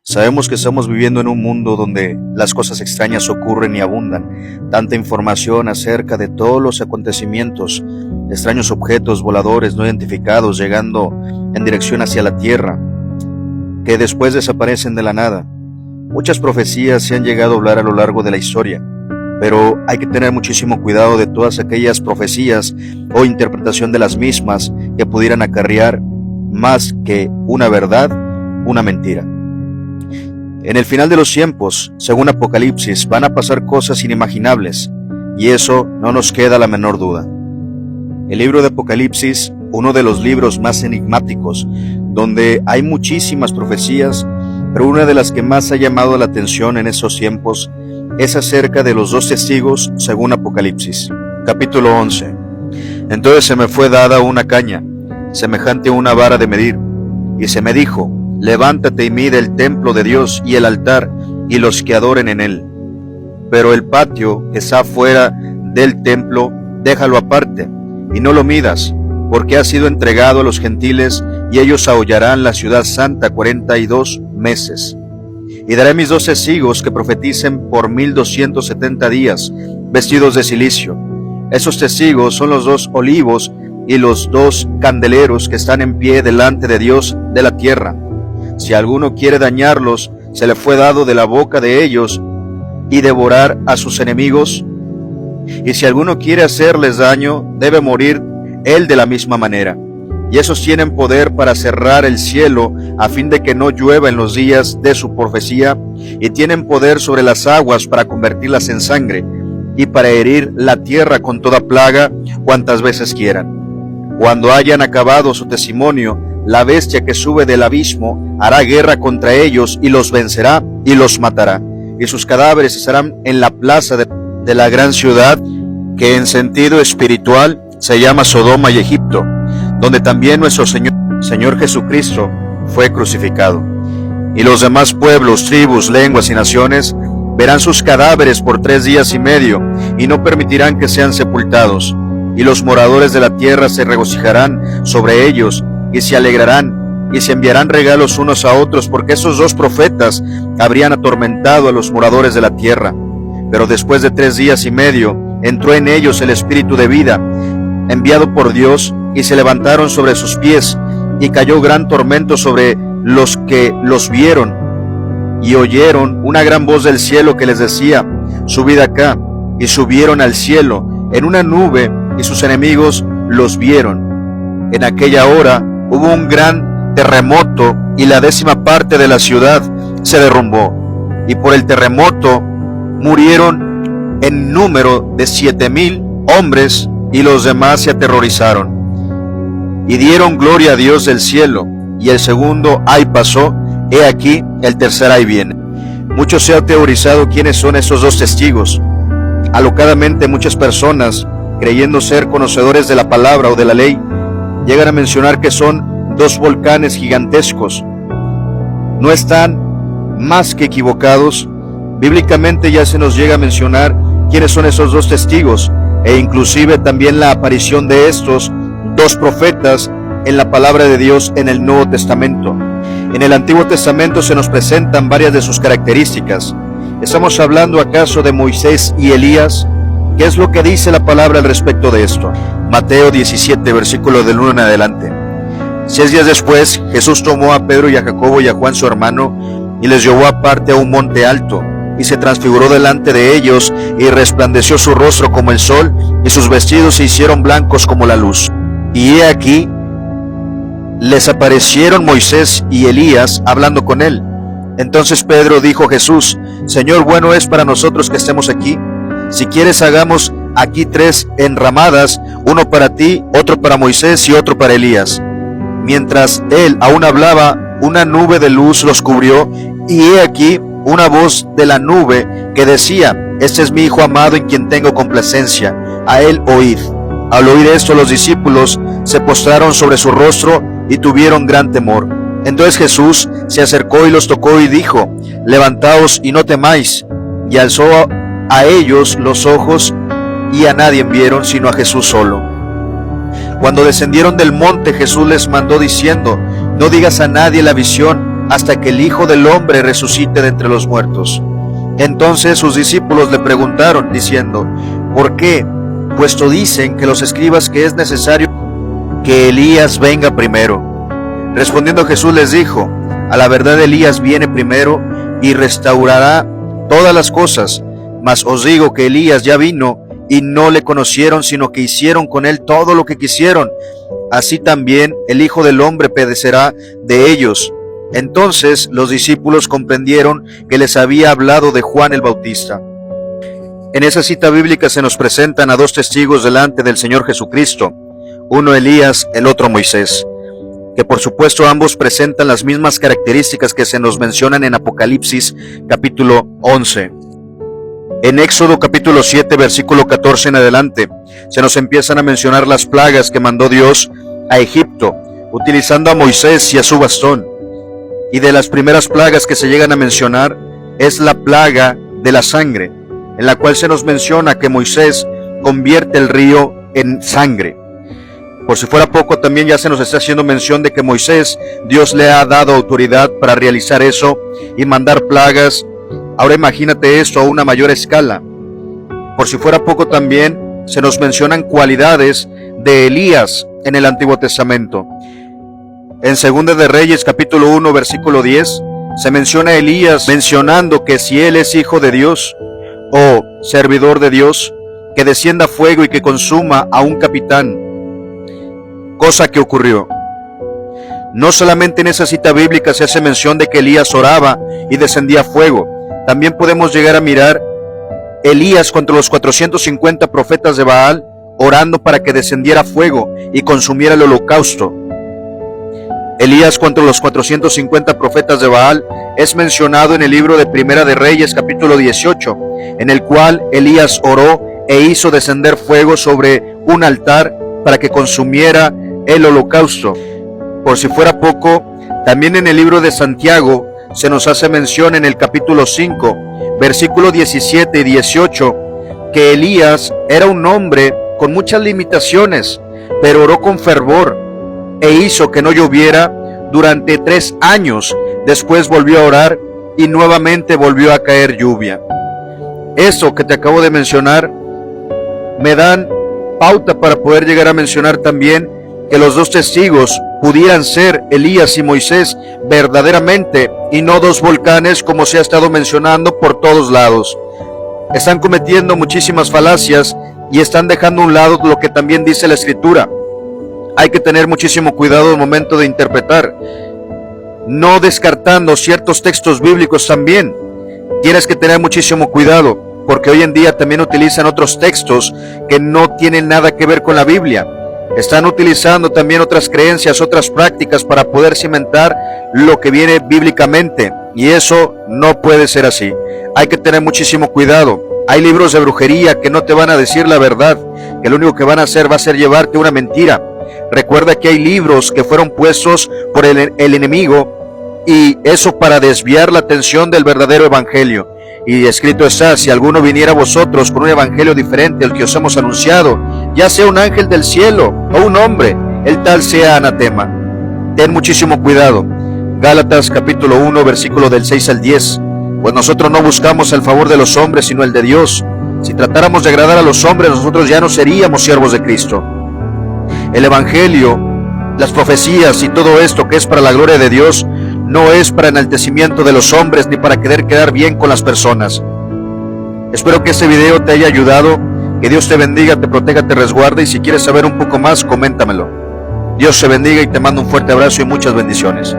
Sabemos que estamos viviendo en un mundo donde las cosas extrañas ocurren y abundan. Tanta información acerca de todos los acontecimientos, extraños objetos voladores no identificados llegando en dirección hacia la Tierra, que después desaparecen de la nada. Muchas profecías se han llegado a hablar a lo largo de la historia, pero hay que tener muchísimo cuidado de todas aquellas profecías o interpretación de las mismas que pudieran acarrear más que una verdad, una mentira. En el final de los tiempos, según Apocalipsis, van a pasar cosas inimaginables, y eso no nos queda la menor duda. El libro de Apocalipsis, uno de los libros más enigmáticos, donde hay muchísimas profecías, pero una de las que más ha llamado la atención en esos tiempos es acerca de los 2 testigos según Apocalipsis. Capítulo 11. Entonces se me fue dada una caña, semejante a una vara de medir, y se me dijo: levántate y mide el templo de Dios y el altar y los que adoren en él. Pero el patio que está fuera del templo, déjalo aparte, y no lo midas, porque ha sido entregado a los gentiles, y ellos ahollarán la ciudad santa 42 meses. Y daré mis 2 testigos que profeticen por 1270 días, vestidos de cilicio. Esos testigos son los 2 olivos y los 2 candeleros que están en pie delante de Dios de la tierra. Si alguno quiere dañarlos, se le fue dado de la boca de ellos y devorar a sus enemigos. Y si alguno quiere hacerles daño, debe morir él de la misma manera. Y esos tienen poder para cerrar el cielo a fin de que no llueva en los días de su profecía, y tienen poder sobre las aguas para convertirlas en sangre, y para herir la tierra con toda plaga cuantas veces quieran. Cuando hayan acabado su testimonio, la bestia que sube del abismo hará guerra contra ellos y los vencerá y los matará. Y sus cadáveres estarán en la plaza de la gran ciudad, que en sentido espiritual se llama Sodoma y Egipto, donde también nuestro Señor Jesucristo fue crucificado. Y los demás pueblos, tribus, lenguas y naciones verán sus cadáveres por 3 días y medio, y no permitirán que sean sepultados. Y los moradores de la tierra se regocijarán sobre ellos, y se alegrarán, y se enviarán regalos unos a otros, porque esos 2 profetas habrían atormentado a los moradores de la tierra. Pero después de 3 días y medio, entró en ellos el espíritu de vida, enviado por Dios, y se levantaron sobre sus pies, y cayó gran tormento sobre los que los vieron, y oyeron una gran voz del cielo que les decía: subid acá. Y subieron al cielo en una nube, y sus enemigos los vieron. En aquella hora hubo un gran terremoto, y la 10ª parte de la ciudad se derrumbó, y por el terremoto murieron en número de 7,000 hombres, y los demás se aterrorizaron, y dieron gloria a Dios del cielo. Y el segundo ay pasó, he aquí el tercer ay viene. Mucho se ha teorizado quiénes son esos 2 testigos. Alocadamente muchas personas, creyendo ser conocedores de la palabra o de la ley, llegan a mencionar que son 2 volcanes gigantescos. No están más que equivocados. Bíblicamente ya se nos llega a mencionar quiénes son esos 2 testigos, e inclusive también la aparición de estos 2 profetas en la palabra de Dios en el Nuevo Testamento. En el Antiguo Testamento se nos presentan varias de sus características. ¿Estamos hablando acaso de Moisés y Elías? ¿Qué es lo que dice la palabra al respecto de esto? Mateo 17, versículo del 1 en adelante. 6 días después, Jesús tomó a Pedro y a Jacobo y a Juan su hermano, y les llevó aparte a un monte alto, y se transfiguró delante de ellos, y resplandeció su rostro como el sol, y sus vestidos se hicieron blancos como la luz. Y he aquí, les aparecieron Moisés y Elías hablando con él. Entonces Pedro dijo a Jesús: Señor, bueno es para nosotros que estemos aquí. Si quieres, hagamos aquí 3 enramadas, uno para ti, otro para Moisés y otro para Elías. Mientras él aún hablaba, una nube de luz los cubrió, y he aquí una voz de la nube que decía: Este es mi Hijo amado en quien tengo complacencia, a él oíd. Al oír esto, los discípulos se postraron sobre su rostro y tuvieron gran temor. Entonces Jesús se acercó y los tocó y dijo: Levantaos y no temáis. Y alzó a ellos los ojos, y a nadie vieron sino a Jesús solo. Cuando descendieron del monte, Jesús les mandó diciendo: No digas a nadie la visión hasta que el Hijo del Hombre resucite de entre los muertos. Entonces sus discípulos le preguntaron, diciendo, ¿por qué? Puesto dicen que los escribas que es necesario que Elías venga primero. Respondiendo Jesús les dijo, a la verdad Elías viene primero y restaurará todas las cosas, mas os digo que Elías ya vino y no le conocieron, sino que hicieron con él todo lo que quisieron. Así también el Hijo del Hombre perecerá de ellos. Entonces los discípulos comprendieron que les había hablado de Juan el Bautista. En esa cita bíblica se nos presentan a dos testigos delante del Señor Jesucristo, uno Elías, el otro Moisés, que por supuesto ambos presentan las mismas características que se nos mencionan en Apocalipsis capítulo 11. En Éxodo capítulo 7 versículo 14 en adelante se nos empiezan a mencionar las plagas que mandó Dios a Egipto, utilizando a Moisés y a su bastón. Y de las primeras plagas que se llegan a mencionar es la plaga de la sangre, en la cual se nos menciona que Moisés convierte el río en sangre. Por si fuera poco, también ya se nos está haciendo mención de que Moisés, Dios le ha dado autoridad para realizar eso y mandar plagas. Ahora imagínate esto a una mayor escala. Por si fuera poco, también se nos mencionan cualidades de Elías en el Antiguo Testamento. En 2 de Reyes capítulo 1 versículo 10 se menciona a Elías mencionando que si él es hijo de Dios o servidor de Dios, que descienda fuego y que consuma a un capitán, cosa que ocurrió. No solamente en esa cita bíblica se hace mención de que Elías oraba y descendía fuego, también podemos llegar a mirar Elías contra los 450 profetas de Baal orando para que descendiera fuego y consumiera el holocausto. Elías contra los 450 profetas de Baal es mencionado en el libro de Primera de Reyes capítulo 18, en el cual Elías oró e hizo descender fuego sobre un altar para que consumiera el holocausto. Por si fuera poco, también en el libro de Santiago se nos hace mención en el capítulo 5, versículos 17 y 18, que Elías era un hombre con muchas limitaciones, pero oró con fervor e hizo que no lloviera durante 3 años. Después volvió a orar y nuevamente volvió a caer lluvia. Eso que te acabo de mencionar me dan pauta para poder llegar a mencionar también que los dos testigos pudieran ser Elías y Moisés verdaderamente y no dos volcanes como se ha estado mencionando por todos lados. Están cometiendo muchísimas falacias y están dejando a un lado lo que también dice la Escritura. Hay que tener muchísimo cuidado al momento de interpretar, no descartando ciertos textos bíblicos también. Tienes que tener muchísimo cuidado, porque hoy en día también utilizan otros textos que no tienen nada que ver con la Biblia. Están utilizando también otras creencias, otras prácticas para poder cimentar lo que viene bíblicamente, y eso no puede ser así. Hay que tener muchísimo cuidado. Hay libros de brujería que no te van a decir la verdad, que lo único que van a hacer va a ser llevarte una mentira. Recuerda que hay libros que fueron puestos por el enemigo, y eso para desviar la atención del verdadero evangelio. Y escrito está, si alguno viniera a vosotros con un evangelio diferente al que os hemos anunciado, ya sea un ángel del cielo o un hombre, el tal sea anatema. Ten muchísimo cuidado. Gálatas capítulo 1 versículo del 6 al 10. Pues nosotros no buscamos el favor de los hombres, sino el de Dios. Si tratáramos de agradar a los hombres, nosotros ya no seríamos siervos de Cristo. El evangelio, las profecías y todo esto que es para la gloria de Dios, no es para enaltecimiento de los hombres ni para querer quedar bien con las personas. Espero que este video te haya ayudado. Que Dios te bendiga, te proteja, te resguarde, y si quieres saber un poco más, coméntamelo. Dios te bendiga y te mando un fuerte abrazo y muchas bendiciones.